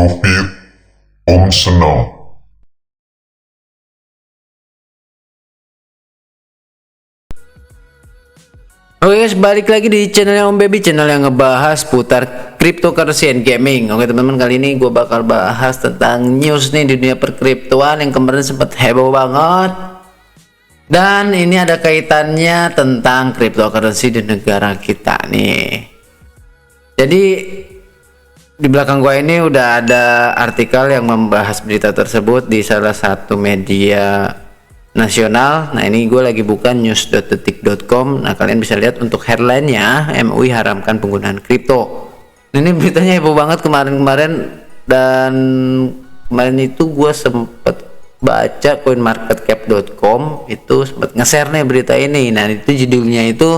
Profit Om Senang. Oke guys, balik lagi di channel Om Baby, channel yang ngebahas putar cryptocurrency and gaming. Oke teman-teman, kali ini gue bakal bahas tentang news nih di dunia perkriptoan yang kemarin sempat heboh banget. Dan ini ada kaitannya tentang cryptocurrency di negara kita nih. Jadi di belakang gue ini udah ada artikel yang membahas berita tersebut di salah satu media nasional. Nah ini gue lagi buka news.detik.com. Nah kalian bisa lihat untuk headline-nya, MUI haramkan penggunaan kripto. Nah, ini beritanya heboh banget kemarin-kemarin, dan kemarin itu gue sempet baca coinmarketcap.com itu sempat nge-share nih berita ini. Nah itu judulnya itu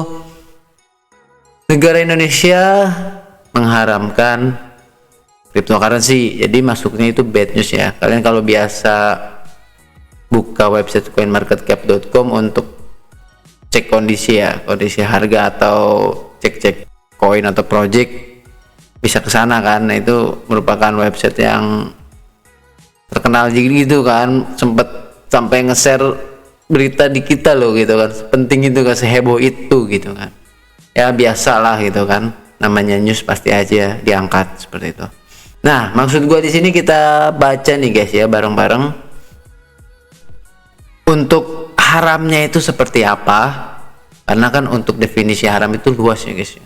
negara Indonesia mengharamkan cryptocurrency. Jadi masuknya itu bad news ya. Kalian kalau biasa buka website coinmarketcap.com untuk cek kondisi ya, kondisi harga atau cek-cek koin atau project, bisa ke sana kan. Nah itu merupakan website yang terkenal gitu kan, sempet sampai nge-share berita di kita loh gitu kan, penting itu kan, seheboh itu gitu kan. Ya biasalah gitu kan, namanya news pasti aja diangkat seperti itu. Nah maksud gua di sini kita baca nih guys ya bareng-bareng untuk haramnya itu seperti apa, karena kan untuk definisi haram itu luas ya guys ya.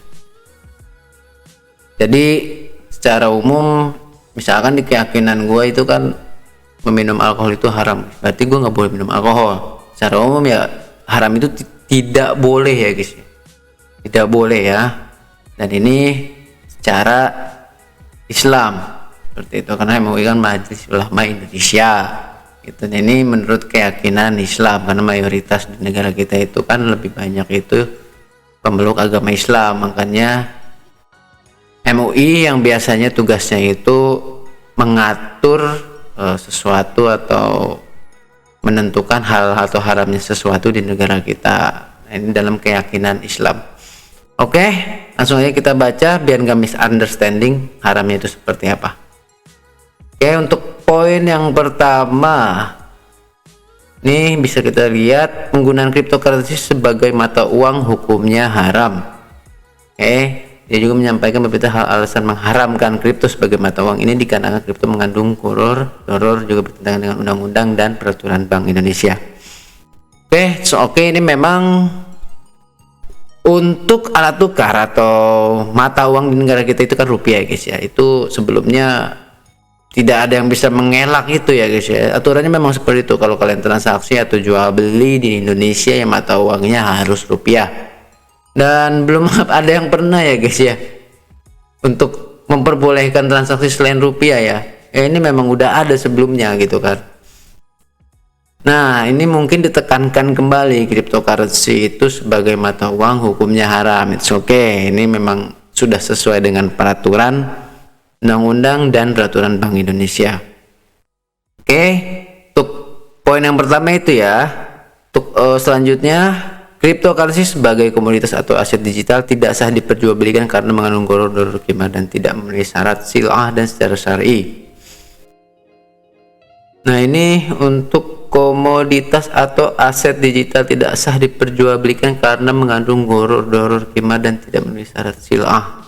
Jadi secara umum misalkan di keyakinan gue itu kan meminum alkohol itu haram, berarti gue nggak boleh minum alkohol. Secara umum ya haram itu tidak boleh ya guys ya, tidak boleh ya. Dan ini secara Islam seperti itu, karena MUI kan Majelis Ulama Indonesia itu. Ini menurut keyakinan Islam, karena mayoritas di negara kita itu kan lebih banyak itu pemeluk agama Islam. Makanya MUI yang biasanya tugasnya itu mengatur sesuatu atau menentukan hal atau haramnya sesuatu di negara kita. Nah, ini dalam keyakinan Islam. Oke, langsung aja kita baca biar nggak misunderstanding haramnya itu seperti apa. Oke, untuk poin yang pertama nih bisa kita lihat, penggunaan cryptocurrency sebagai mata uang hukumnya haram. Dia juga menyampaikan beberapa hal alasan mengharamkan kripto sebagai mata uang ini dikarenakan kripto mengandung koror juga bertentangan dengan undang-undang dan peraturan Bank Indonesia. Oke, ini memang untuk alat tukar atau mata uang di negara kita itu kan rupiah guys ya. Itu sebelumnya tidak ada yang bisa mengelak itu ya guys ya. Aturannya memang seperti itu. Kalau kalian transaksi atau jual beli di Indonesia ya mata uangnya harus rupiah. Dan belum ada yang pernah ya guys ya untuk memperbolehkan transaksi selain rupiah ya. Ini memang udah ada sebelumnya gitu kan. Nah ini mungkin ditekankan kembali, cryptocurrency itu sebagai mata uang hukumnya haram. It's okay. Ini memang sudah sesuai dengan peraturan undang-undang dan peraturan Bank Indonesia. Untuk poin yang pertama itu ya. Untuk selanjutnya, cryptocurrency sebagai komoditas atau aset digital tidak sah diperjualbelikan karena mengandung koror qimah dan tidak memenuhi syarat sil'ah dan secara syar'i. Nah ini untuk komoditas atau aset digital tidak sah diperjualbelikan karena mengandung koror qimah dan tidak memenuhi syarat sil'ah.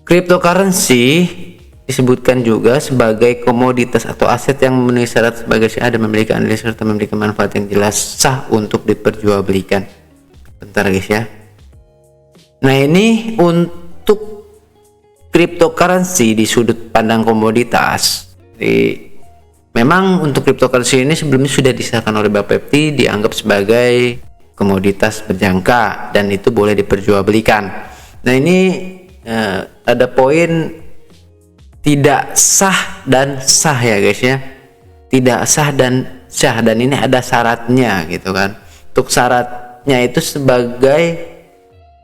Cryptocurrency disebutkan juga sebagai komoditas atau aset yang memenuhi syarat sebagai syiar dan memiliki nilai serta memiliki manfaat yang jelas sah untuk diperjualbelikan. Bentar guys ya. Nah ini untuk cryptocurrency di sudut pandang komoditas. Jadi memang untuk cryptocurrency ini sebelumnya sudah disahkan oleh Bapepti, dianggap sebagai komoditas berjangka dan itu boleh diperjualbelikan. Nah ini ada poin tidak sah dan sah ya guys ya, tidak sah dan sah, dan ini ada syaratnya gitu kan. Untuk syaratnya itu sebagai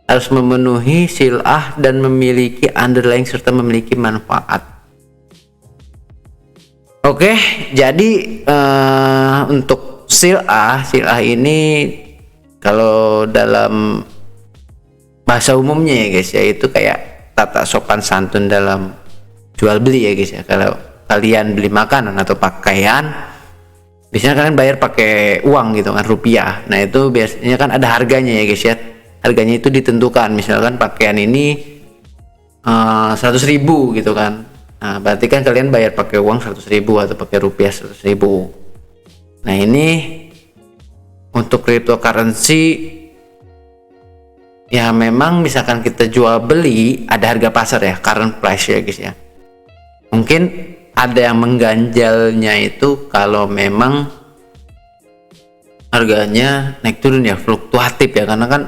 harus memenuhi sil'ah dan memiliki underlying serta memiliki manfaat. Jadi untuk sil'ah ini kalau dalam bahasa umumnya ya guys ya, itu kayak tata sopan santun dalam jual beli ya guys ya. Kalau kalian beli makanan atau pakaian, biasanya kalian bayar pakai uang gitu kan, rupiah. Nah itu biasanya kan ada harganya ya guys ya. Harganya itu ditentukan, misalkan pakaian ini 100.000 gitu kan. Nah berarti kan kalian bayar pakai uang 100.000 atau pakai rupiah 100.000. Nah ini untuk cryptocurrency ya, memang misalkan kita jual beli ada harga pasar ya, current price ya guys ya. Mungkin ada yang mengganjalnya itu kalau memang harganya naik turun ya, fluktuatif ya, karena kan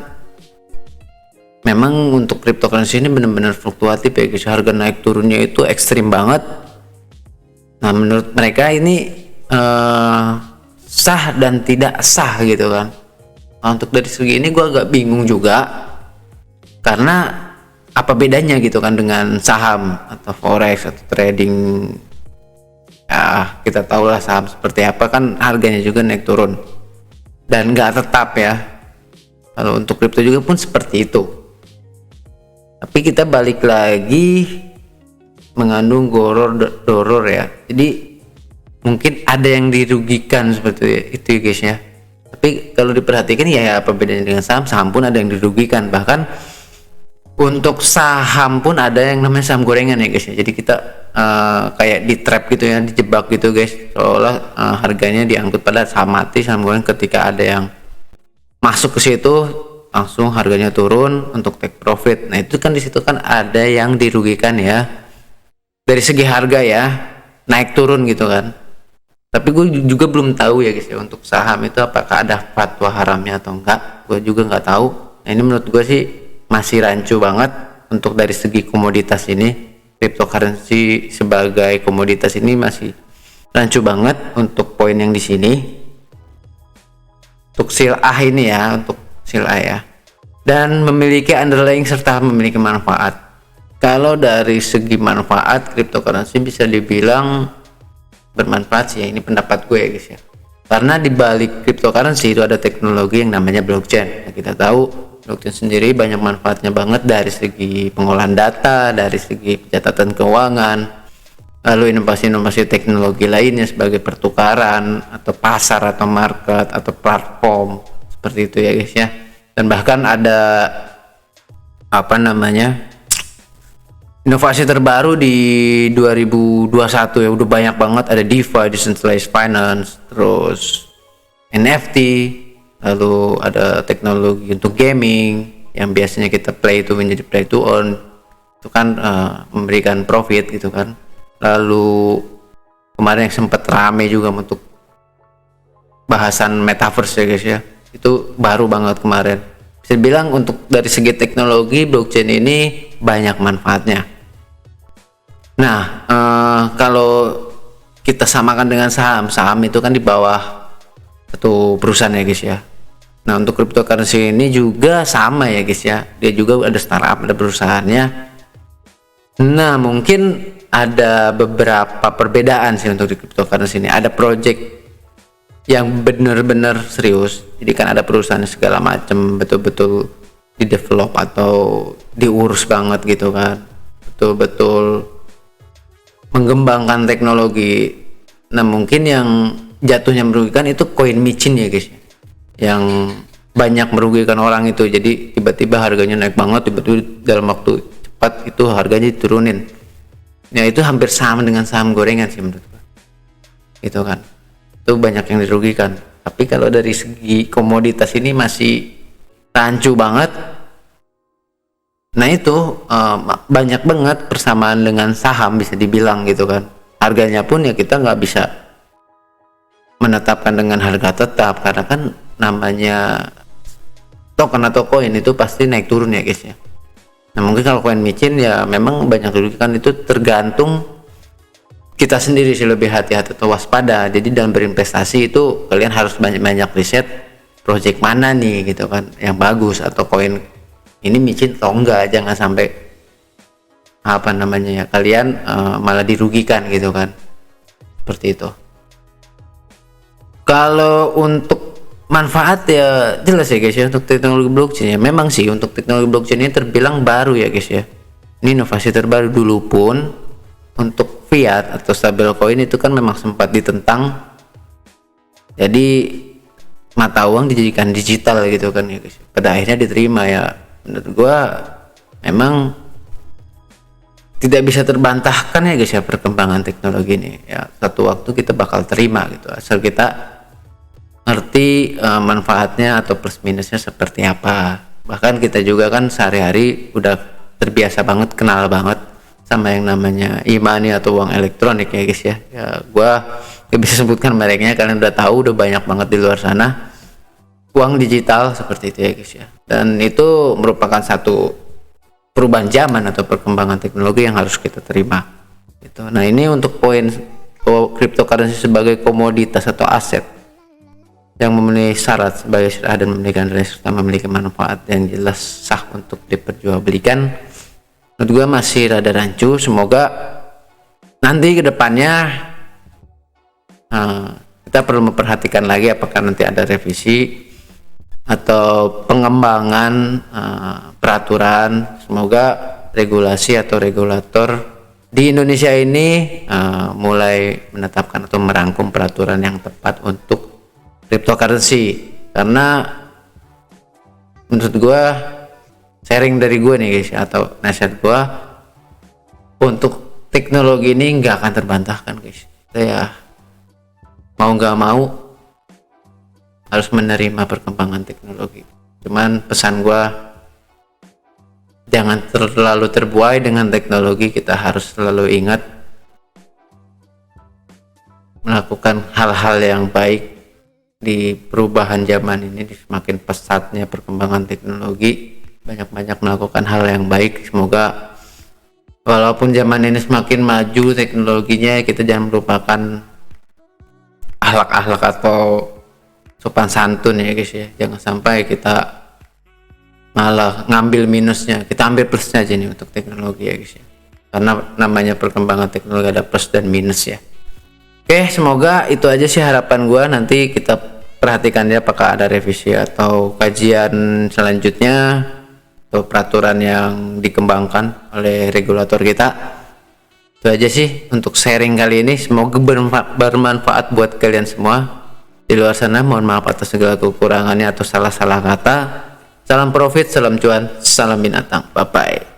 memang untuk cryptocurrency ini benar-benar fluktuatif ya guys. Harga naik turunnya itu ekstrim banget. Nah menurut mereka ini sah dan tidak sah gitu kan. Nah, untuk dari segi ini gue agak bingung juga, karena apa bedanya gitu kan dengan saham atau forex atau trading. Ya kita tahu lah saham seperti apa, kan harganya juga naik turun dan nggak tetap ya. Kalau untuk kripto juga pun seperti itu. Tapi kita balik lagi mengandung doror ya. Jadi mungkin ada yang dirugikan seperti itu ya guys ya. Tapi kalau diperhatikan ya apa bedanya dengan saham? Saham pun ada yang dirugikan. Bahkan untuk saham pun ada yang namanya saham gorengan ya guys ya. Jadi kita kayak di trap gitu ya, dijebak gitu guys. Seolah harganya diangkut pada saham mati, saham goreng. Ketika ada yang masuk ke situ langsung harganya turun untuk take profit. Nah itu kan di situ kan ada yang dirugikan ya, dari segi harga ya, naik turun gitu kan. Tapi gue juga belum tahu ya guys ya, untuk saham itu apakah ada fatwa haramnya atau enggak, gue juga nggak tahu. Nah ini menurut gue sih masih rancu banget untuk dari segi komoditas ini. Cryptocurrency sebagai komoditas ini masih rancu banget untuk poin yang di sini. Untuk sil'ah ini ya, untuk sil'ah ya, dan memiliki underlying serta memiliki manfaat. Kalau dari segi manfaat, cryptocurrency bisa dibilang bermanfaat sih ya, ini pendapat gue ya guys ya. Karena di balik cryptocurrency itu ada teknologi yang namanya blockchain. Nah, kita tahu blockchain sendiri banyak manfaatnya banget dari segi pengolahan data, dari segi pencatatan keuangan, lalu inovasi-inovasi teknologi lainnya sebagai pertukaran atau pasar atau market atau platform seperti itu ya guys ya. Dan bahkan ada apa namanya, inovasi terbaru di 2021 ya, udah banyak banget. Ada DeFi, Decentralized Finance, terus NFT, lalu ada teknologi untuk gaming yang biasanya kita play itu menjadi play to earn, itu kan memberikan profit gitu kan. Lalu kemarin yang sempat rame juga untuk bahasan metaverse ya guys ya, itu baru banget kemarin. Bisa bilang untuk dari segi teknologi blockchain ini banyak manfaatnya. Nah kalau kita samakan dengan saham itu kan di bawah satu perusahaan ya guys ya. Nah untuk cryptocurrency ini juga sama ya guys ya, dia juga ada startup, ada perusahaannya. Nah mungkin ada beberapa perbedaan sih untuk di cryptocurrency ini. Ada project yang benar-benar serius, jadi kan ada perusahaan segala macam, betul-betul di develop atau diurus banget gitu kan, betul-betul mengembangkan teknologi. Nah mungkin yang jatuhnya merugikan itu koin micin ya guys, yang banyak merugikan orang itu. Jadi tiba-tiba harganya naik banget, tiba-tiba dalam waktu cepat itu harganya diturunin. Ya itu hampir sama dengan saham gorengan sih menurut gue, gitu kan. Itu banyak yang dirugikan. Tapi kalau dari segi komoditas ini masih rancu banget. Nah itu banyak banget persamaan dengan saham bisa dibilang gitu kan. Harganya pun ya kita nggak bisa menetapkan dengan harga tetap, karena kan namanya token atau koin itu pasti naik turun ya guys ya. Nah mungkin kalau koin micin ya memang banyak dirugikan, itu tergantung kita sendiri sih, lebih hati-hati atau waspada. Jadi dalam berinvestasi itu kalian harus banyak-banyak riset project mana nih gitu kan yang bagus, atau koin ini micin atau enggak. Jangan sampai apa namanya ya, kalian malah dirugikan gitu kan, seperti itu. Kalau untuk manfaat ya jelas ya guys ya, untuk teknologi blockchain ya memang sih untuk teknologi blockchain ini terbilang baru ya guys ya. Ini inovasi terbaru. Dulu pun untuk fiat atau stablecoin itu kan memang sempat ditentang, jadi mata uang dijadikan digital gitu kan ya guys. Pada akhirnya diterima ya. Menurut gua memang tidak bisa terbantahkan ya guys ya perkembangan teknologi ini ya. Satu waktu kita bakal terima gitu, asal kita ngerti manfaatnya atau plus minusnya seperti apa. Bahkan kita juga kan sehari-hari udah terbiasa banget, kenal banget sama yang namanya e-money atau uang elektronik ya guys ya. Ya gua gak bisa sebutkan mereknya, kalian udah tahu, udah banyak banget di luar sana uang digital seperti itu ya guys ya. Dan itu merupakan satu perubahan zaman atau perkembangan teknologi yang harus kita terima gitu. Nah ini untuk poin cryptocurrency sebagai komoditas atau aset yang memenuhi syarat sebagai syariah dan memiliki nilai serta memiliki manfaat yang jelas sah untuk diperjualbelikan, menurut gue masih rada rancu. Semoga nanti kedepannya kita perlu memperhatikan lagi apakah nanti ada revisi atau pengembangan peraturan. Semoga regulasi atau regulator di Indonesia ini mulai menetapkan atau merangkum peraturan yang tepat untuk cryptocurrency, karena menurut gua, sharing dari gue nih guys atau nasihat gua, untuk teknologi ini nggak akan terbantahkan guys. Kita ya mau nggak mau harus menerima perkembangan teknologi. Cuman pesan gua, jangan terlalu terbuai dengan teknologi. Kita harus selalu ingat melakukan hal-hal yang baik di perubahan zaman ini. Semakin pesatnya perkembangan teknologi, banyak-banyak melakukan hal yang baik. Semoga walaupun zaman ini semakin maju teknologinya, kita jangan melupakan akhlak-akhlak atau sopan santun ya guys ya. Jangan sampai kita malah ngambil minusnya, kita ambil plusnya aja nih untuk teknologi ya guys ya. Karena namanya perkembangan teknologi ada plus dan minus ya. Oke, semoga itu aja sih harapan gua. Nanti kita perhatikan ya apakah ada revisi atau kajian selanjutnya atau peraturan yang dikembangkan oleh regulator kita. Itu aja sih untuk sharing kali ini. Semoga bermanfaat buat kalian semua di luar sana. Mohon maaf atas segala kekurangannya atau salah-salah kata. Salam profit, salam cuan, salam binatang. Bye bye.